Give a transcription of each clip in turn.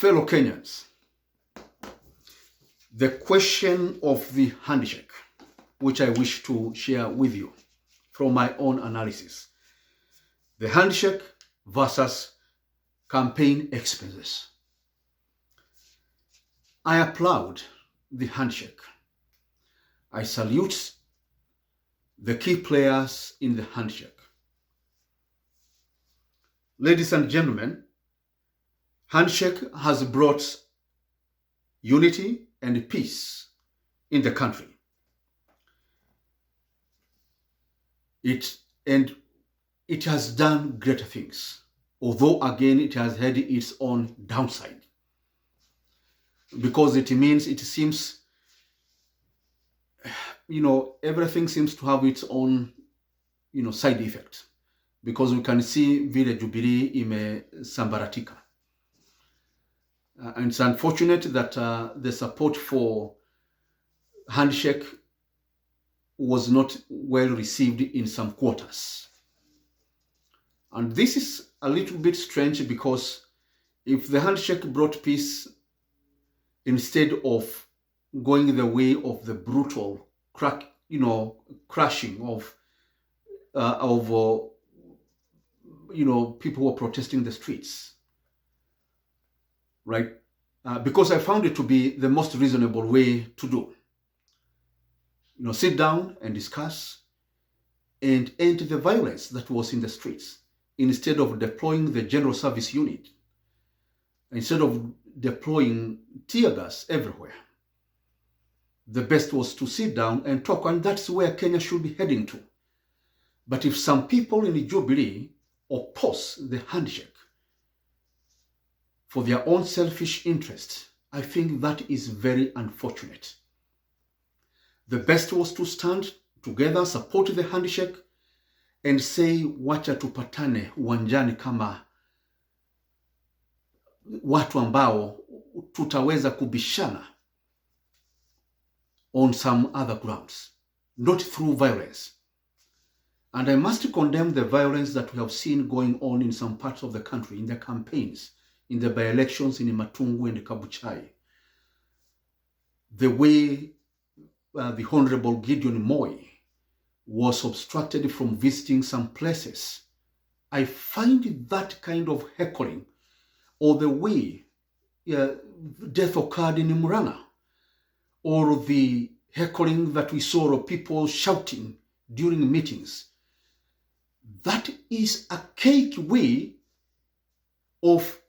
Fellow Kenyans, the question of the handshake, which I wish to share with you from my own analysis. The handshake versus campaign expenses. I applaud the handshake. I salute the key players in the handshake. Ladies and gentlemen, handshake has brought unity and peace in the country. It has done greater things, although again it has had its own downside, because it seems, everything seems to have its own, side effect, because we can see Vile Jubilee imesambaratika. And it's unfortunate that the support for handshake was not well received in some quarters. And this is a little bit strange, because if the handshake brought peace instead of going the way of the brutal crushing of people who are protesting in the streets, right? Because I found it to be the most reasonable way to do. Sit down and discuss and end the violence that was in the streets, instead of deploying the General Service Unit, instead of deploying tear gas everywhere. The best was to sit down and talk, and that's where Kenya should be heading to. But if some people in the Jubilee oppose the handshake for their own selfish interests, I think that is very unfortunate. The best was to stand together, support the handshake, and say, wacha tupatane uwanjani kama watu ambao tutaweza kubishana on some other grounds, not through violence. And I must condemn the violence that we have seen going on in some parts of the country, in the campaigns, in the by-elections in Matungu and Kabuchai. The way the Honorable Gideon Moi was obstructed from visiting some places. I find that kind of heckling, or the way death occurred in Murang'a, or the heckling that we saw of people shouting during meetings, that is a cake way of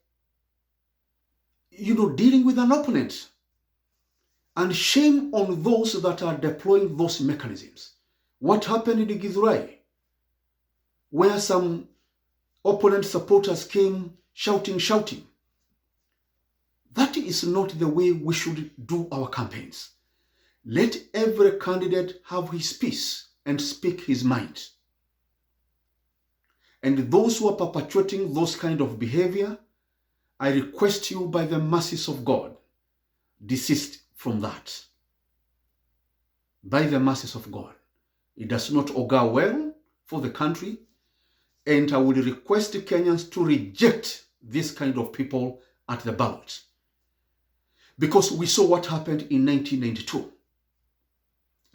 dealing with an opponent. And shame on those that are deploying those mechanisms. What happened in Githurai, where some opponent supporters came shouting. That is not the way we should do our campaigns. Let every candidate have his piece and speak his mind. And those who are perpetuating those kind of behavior, I request you by the mercies of God, desist from that. By the mercies of God. It does not augur well for the country, and I would request Kenyans to reject this kind of people at the ballot. Because we saw what happened in 1992.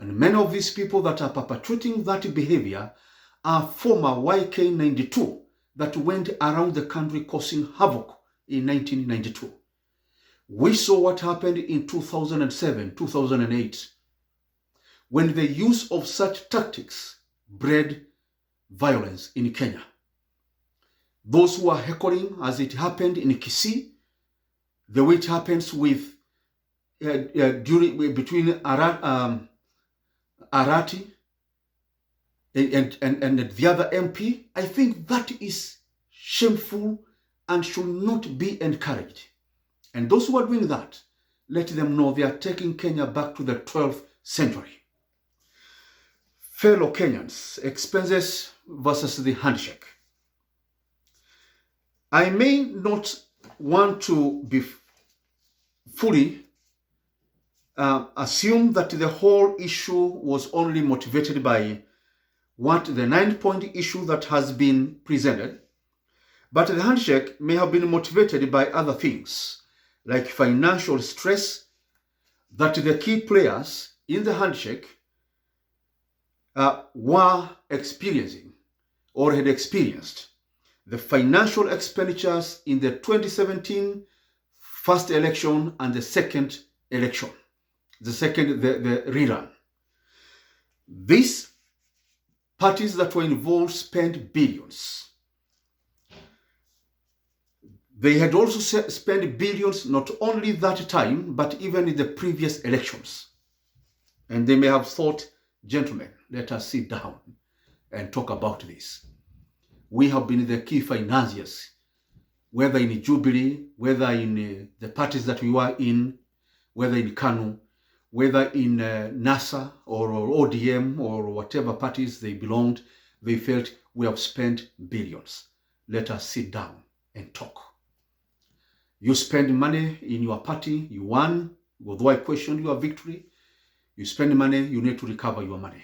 And many of these people that are perpetuating that behavior are former YK92 that went around the country causing havoc in 1992. We saw what happened in 2007, 2008, when the use of such tactics bred violence in Kenya. Those who are heckling, as it happened in Kisii, the way it happens with between Arati and the other MP, I think that is shameful and should not be encouraged. And those who are doing that, let them know they are taking Kenya back to the 12th century. Fellow Kenyans, expenses versus the handshake. I may not want to be fully assume that the whole issue was only motivated by what the 9-point issue that has been presented, but the handshake may have been motivated by other things, like financial stress, that the key players in the handshake were experiencing or had experienced. The financial expenditures in the 2017 first election and the second election, the rerun. These parties that were involved spent billions. They had also spent billions not only that time, but even in the previous elections. And they may have thought, gentlemen, let us sit down and talk about this. We have been the key financiers, whether in Jubilee, whether in the parties that we were in, whether in KANU, whether in NASA or ODM or whatever parties they belonged. They felt, we have spent billions. Let us sit down and talk. You spend money in your party, you won, although I questioned your victory. You spend money, you need to recover your money.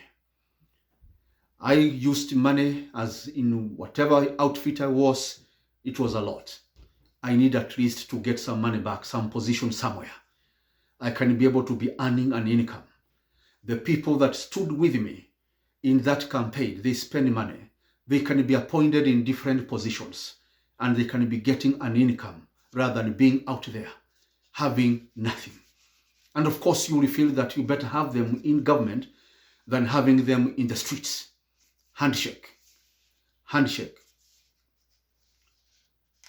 I used money as in whatever outfit I was, it was a lot. I need at least to get some money back, some position somewhere. I can be able to be earning an income. The people that stood with me in that campaign, they spend money. They can be appointed in different positions and they can be getting an income rather than being out there, having nothing. And of course, you will feel that you better have them in government than having them in the streets. Handshake. Handshake.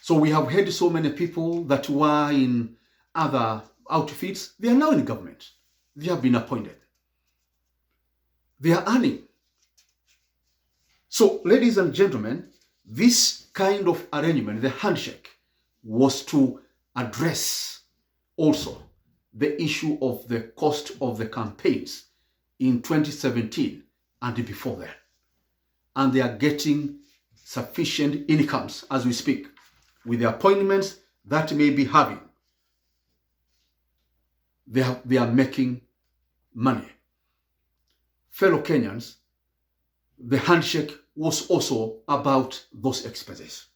So we have had so many people that were in other outfits. They are now in government. They have been appointed. They are earning. So, ladies and gentlemen, this kind of arrangement, the handshake, was to address also the issue of the cost of the campaigns in 2017 and before that. And they are getting sufficient incomes as we speak with the appointments that may be having. They are making money. Fellow Kenyans, the handshake was also about those expenses.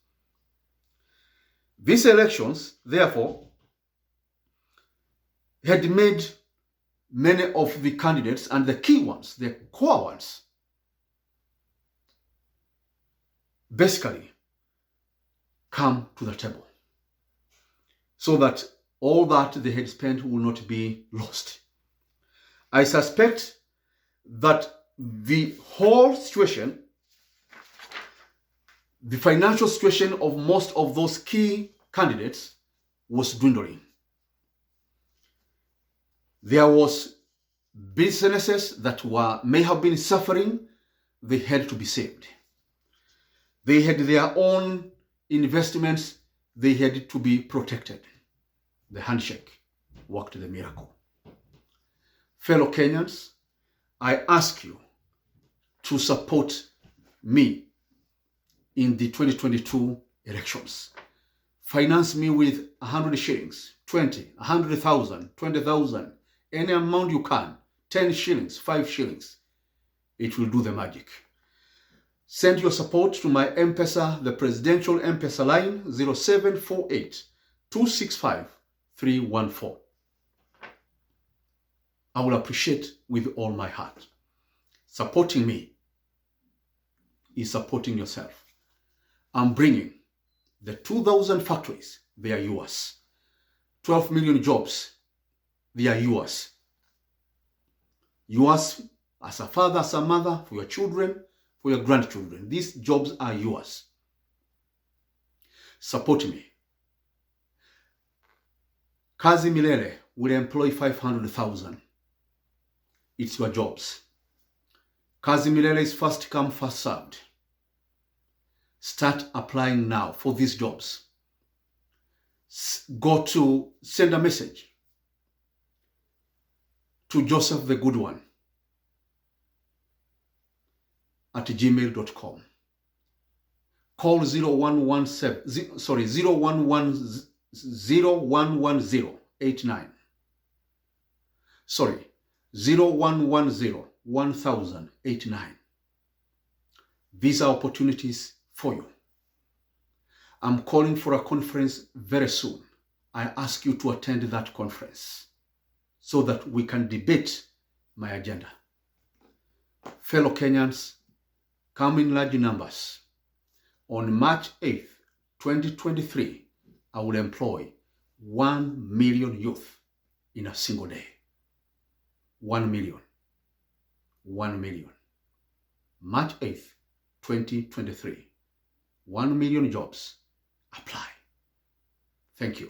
These elections, therefore, had made many of the candidates and the key ones, the core ones, basically come to the table so that all that they had spent will not be lost. I suspect that the whole situation, the financial situation of most of those key candidates was dwindling. There was businesses that may have been suffering. They had to be saved. They had their own investments. They had to be protected. The handshake worked the miracle. Fellow Kenyans, I ask you to support me in the 2022 elections. Finance me with 100 shillings, 20, 100,000, 20,000, any amount you can, 10 shillings, 5 shillings. It will do the magic. Send your support to my M-Pesa, the presidential M-Pesa line, 0748 265 314. I will appreciate with all my heart. Supporting me is supporting yourself. I'm bringing the 2,000 factories, they are yours. 12 million jobs, they are yours. Yours as a father, as a mother, for your children, for your grandchildren. These jobs are yours. Support me. Kazi Milele will employ 500,000. It's your jobs. Kazi Milele is first come, first served. Start applying now for these jobs. Go to send a message to Joseph the Good One at gmail.com. Call 011089. Sorry, 0110-1089. These are opportunities for you. I'm calling for a conference very soon. I ask you to attend that conference so that we can debate my agenda. Fellow Kenyans, come in large numbers. On March 8th, 2023, I will employ 1 million youth in a single day. 1 million. 1 million. March 8th, 2023. 1 million jobs. Apply. Thank you.